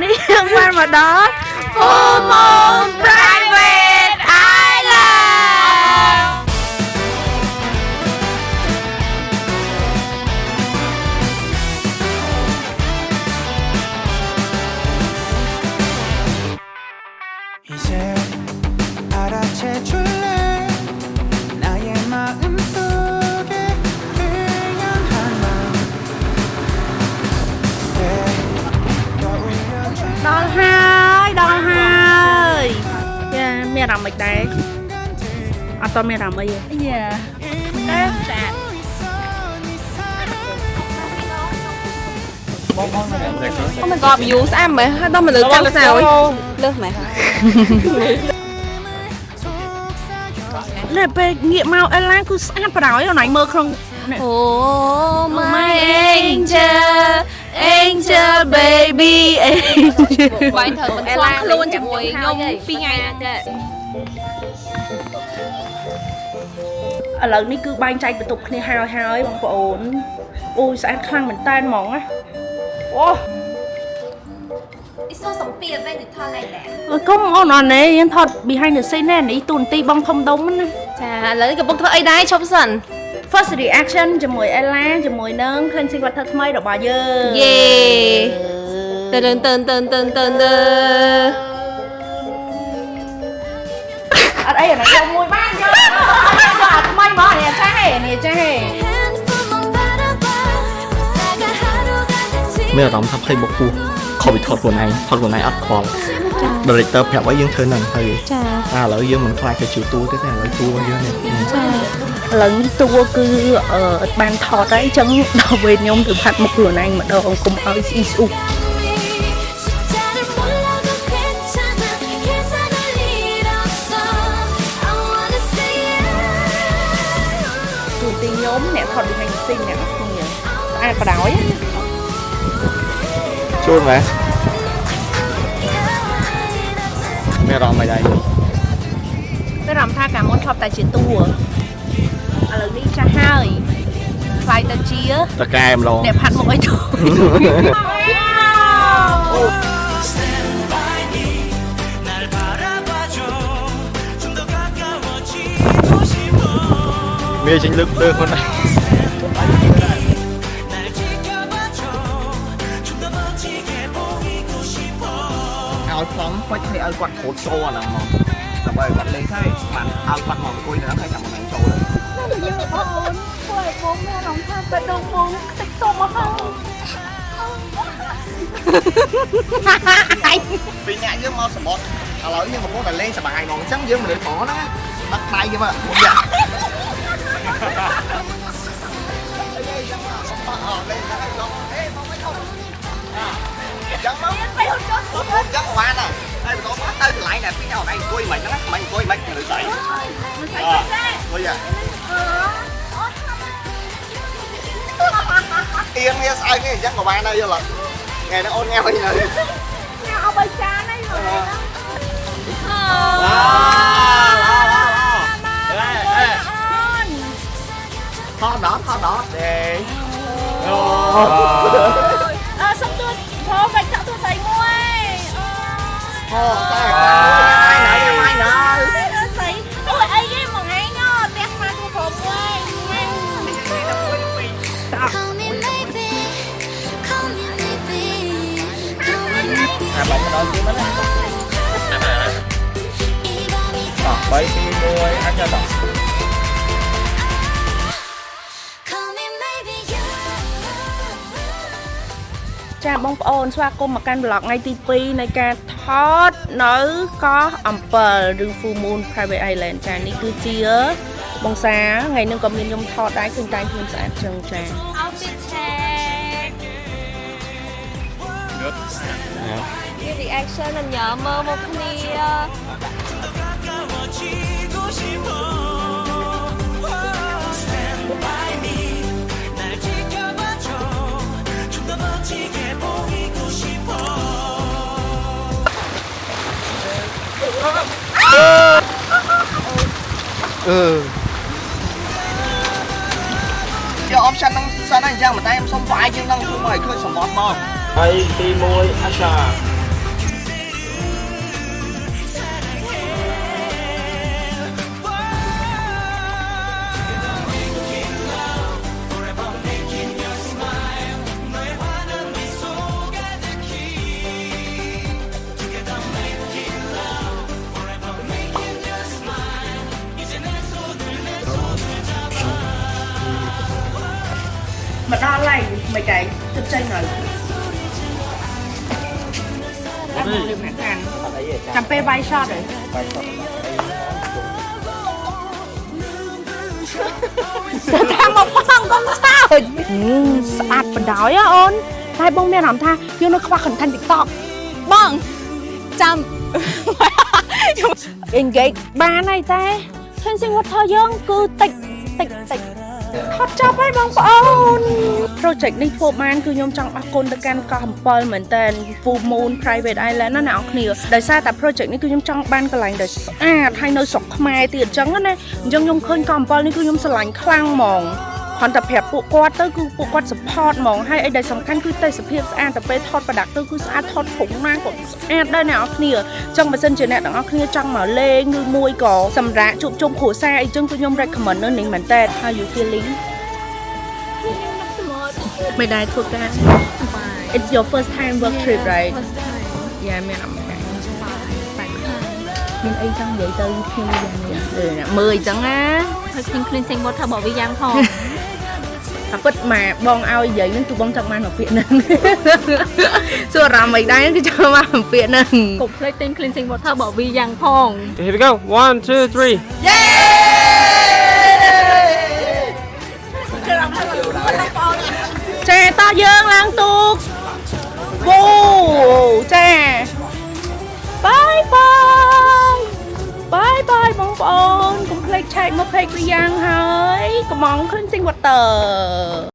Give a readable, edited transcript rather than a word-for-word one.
នេះយើងបានមកដល់ Full Moon Private Island ដល់ហើយចាមានអារម្មណ៍មិនដែរអត់តមានអារម្មណ៍អីទេយ៉ាតែចាมันก็วิวស្អាតមែនហើយដល់មកលើកាំងខ្សោយលើសមែននេះពេលងាកមកអេឡាគឺស្អាតប្រហើយអនឯងមើលក្នុងអូ my angel baby angel បាយត្រូវមិនស្លាប់ខ្លួនជាមួយខ្ញុំ2ថ្ងៃចាឥឡូវនេះគឺបែងចែកបន្ទប់គ្នាហើយបងប្អូនអូយស្អាតខ្លាំងមែនតើហ្មងណាអូអ៊ីសូសំពីអ្វីទៅថតឡៃដែរកុំអូនអត់ទេយើងថត behind the scene ណានេះទូនទីបងធំដុំណាចាឥឡូវកំពុងធ្វើអីដែរឈប់សិន first reaction ជាមួយ Ella ជាមួយនឹង cleansing water ថ្មីរបស់យើងយេតើអត់អីអានេះយកមួយបានយកអាថ្មីមកនេះចាស់ហេនេះចាស់ហេមានអារម្មណ៍ថាភ័យបកពោះខំពីថតខ្លួនឯងអត់ខ្វល់ director ប្រាប់ឲ្យយើងធ្វើហ្នឹងហើយចាឥឡូវយើងមិនខ្លាចទៅជួតួទេតែឥឡូវតួរបស់យើងនេះចាឥឡូវនេះតួគឺអត់បានថតហើយអញ្ចឹងដល់ពេលខ្ញុំទៅផាត់មុខខ្លួនឯងម្ដងកុំឲ្យស្អ៊ីស្អ៊ុទូទីខ្ញុំអ្នកថត behind the scene អ្នកគ្នាស្អាតបដ ாய் ជួនមែនមានអារម្មណ៍មិនដែរមានអារម្មណ៍ថាកាលមុនធ្លាប់តែជាតួឥឡូវនេះចាស់ហើយខ្លាយទៅជាតកែម្លងអ្នកផាត់មុខអីទៅមានចេញលើកទៅខ្លួនឯងឲ្យផ្លំហ្វិចឲ្យគាត់រត់ចូលអាហ្នឹងមកដើម្បីគាត់លេងហើយបានឲ្យគាត់មកអង្គុយនៅហ្នឹងហើយចាំមកចូលទៅយើងបងអូនធ្វើឲ្យបងមានអារម្មណ៍ថាទៅដងបងតិចតមកហើយពីអ្នកយើងមកសមុទ្រឥឡូវយើងកំពុងតែលេងសប្បាយហ្មងអញ្ចឹងយើងមិនលើផងណាដាក់ដៃយើងមកមកយ៉ាចាំមកចាំបានហើយបន្តមកទៅកន្លែងដែលពីអង្គឯងអង្គុយមិនហ្នឹងមិនអង្គុយមិនលើស្អីអូយ៉ាអៀងនេះស្អីនេះអញ្ចឹងក៏បានដែរយល់អត់ថ្ងៃនេះអូនញ៉ាំអីនៅញ៉ាំអបិចានហ្នឹងថតដល់ទេអូសុំទួផងបាច់ចាក់ទួស្អីមួយអូតែហើយណៃស្អីអូអីគេមកឯងផ្ទះស្មាទួផងមួយអាបាច់ដល់ទីមិនណាអត់3 2 1អញដល់ចាបងប្អូនស្វាគមន៍មកកាន់ vlog ថ្ងៃទី2នៃការថតនៅកោះអំពិលឬ Full Moon Private Island ចានេះគឺជាបងសាថ្ងៃនេះក៏មានខ្ញុំថតដែរឃើញតែខ្ញុំស្អាតចឹងចា outfit check មាន reaction អញ្ញើមើលមកគ្នាយក option ហ្នឹងសិនហើយអញ្ចឹងមិនតែខ្ញុំសុំវាយយើងនឹងជួយមកឲ្យឃើញសមុទ្រមកហើយទី1 Asha chơi rồi ăn một điểm hạt hàng chăm pe vai shot rồi thằng một con sao sạch bẩn đói á ôn hai bông mẹ làm tha nhưng nó khoa khẩn thành TikTok បងចាំ engage បានហើយតែ Cleansing water យើងគឺតិចថតចប់ហើយបងប្អូន project នេះធ្វើបានគឺខ្ញុំចង់អរគុណទៅកាន់កោះ7មែនតើ Full Moon Private Island ណាអ្នកនរគ្នាដោយសារតែ project នេះគឺខ្ញុំចង់បានកន្លែងដែលស្អាតហើយនៅស្រុកខ្មែរទៀតអញ្ចឹងណាអញ្ចឹងខ្ញុំឃើញកោះ7នេះគឺខ្ញុំស្រឡាញ់ខ្លាំងហ្មងគ្រាន់តែប្រាប់ពួកគាត់ទៅគឺពួកគាត់ support ហ្មងហើយអីដែលសំខាន់គឺទេសភាពស្អាតតែពេលថត product ទៅគឺស្អាតថតធំណាស់ក៏ស្អាតដែរអ្នកនរគ្នាអញ្ចឹងបើសិនជាអ្នកទាំងអស់គ្នាចង់មកលេងឬមួយក៏សម្រាប់ជួបជុំគ្រួសារអីចឹងគឺខ្ញុំ recommend នៅនេះមែនតើ How you feeling ไม่ได้ធ្វើការ It's your first time work trip right Yeah មានអត់មានអីចង់និយាយទៅខ្ញុំយ៉ាងនេះមើលអញ្ចឹងណា ហើយ cleansing water របស់វាយ៉ាងផង ថាពិតមកបងឲ្យនិយាយហ្នឹងគឺបងចង់បានមកពាក្យហ្នឹងសួរអារម្មណ៍មិនដែរគឺចង់បានមកពាក្យហ្នឹង កុំភ្លេចទិញ cleansing water របស់វាយ៉ាងផង Okay, here we go. 1, 2, 3. Yay ចាតយើងឡើងទូកវូចាបាយបងប្អូនកុំភ្លេចឆែកមកពេកពីយ៉ាងហើយកុំង Cleansing water